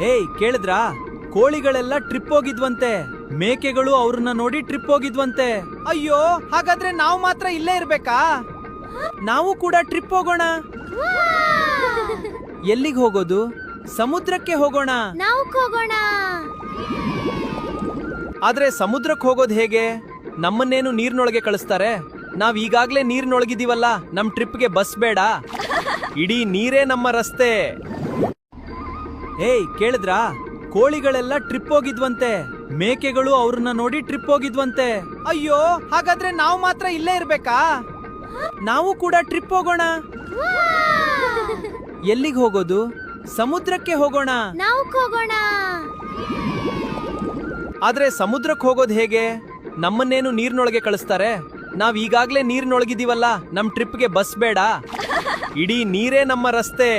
ಏಯ್ ಕೇಳಿದ್ರಾ? ಕೋಳಿಗಳೆಲ್ಲ ಟ್ರಿಪ್ ಹೋಗಿದ್ವಂತೆ. ಮೇಕೆಗಳು ಅವ್ರನ್ನ ನೋಡಿ ಟ್ರಿಪ್ ಹೋಗಿದ್ವಂತೆ. ಅಯ್ಯೋ, ಹಾಗಾದ್ರೆ ನಾವು ಮಾತ್ರ ಇಲ್ಲೇ ಇರ್ಬೇಕಾ? ನಾವು ಕೂಡ ಟ್ರಿಪ್ ಹೋಗೋಣ. ಎಲ್ಲಿಗೆ ಹೋಗೋದು? ಸಮುದ್ರಕ್ಕೆ ಹೋಗೋಣ. ನಾವು ಹೋಗೋಣ. ಆದ್ರೆ ಸಮುದ್ರಕ್ಕೆ ಹೋಗೋದು ಹೇಗೆ? ನಮ್ಮನ್ನೇನು ನೀರ್ನೊಳಗೆ ಕಳಿಸ್ತಾರೆ? ನಾವ್ ಈಗಾಗ್ಲೇ ನೀರ್ನೊಳಗಿದೀವಲ್ಲ, ನಮ್ ಟ್ರಿಪ್ಗೆ ಬಸ್ ಬೇಡ. ಇಡೀ ನೀರೇ ನಮ್ಮ ರಸ್ತೆ. ಏಯ್ ಕೇಳಿದ್ರಾ? ಕೋಳಿಗಳೆಲ್ಲ ಟ್ರಿಪ್ ಹೋಗಿದ್ವಂತೆ. ಮೇಕೆಗಳು ಅವ್ರನ್ನ ನೋಡಿ ಟ್ರಿಪ್ ಹೋಗಿದ್ವಂತೆ. ಅಯ್ಯೋ, ಹಾಗಾದ್ರೆ ನಾವು ಮಾತ್ರ ಇಲ್ಲೇ ಇರ್ಬೇಕಾ? ನಾವು ಕೂಡ ಟ್ರಿಪ್ ಹೋಗೋಣ. ಎಲ್ಲಿಗೆ ಹೋಗೋದು? ಸಮುದ್ರಕ್ಕೆ ಹೋಗೋಣ. ನಾವು ಹೋಗೋಣ. ಆದ್ರೆ ಸಮುದ್ರಕ್ಕೆ ಹೋಗೋದು ಹೇಗೆ? ನಮ್ಮನ್ನೇನು ನೀರ್ನೊಳಗೆ ಕಳಿಸ್ತಾರೆ? ನಾವ್ ಈಗಾಗ್ಲೇ ನೀರ್ನೊಳಗಿದೀವಲ್ಲ, ನಮ್ ಟ್ರಿಪ್ಗೆ ಬಸ್ ಬೇಡ. ಇಡೀ ನೀರೇ ನಮ್ಮ ರಸ್ತೆ.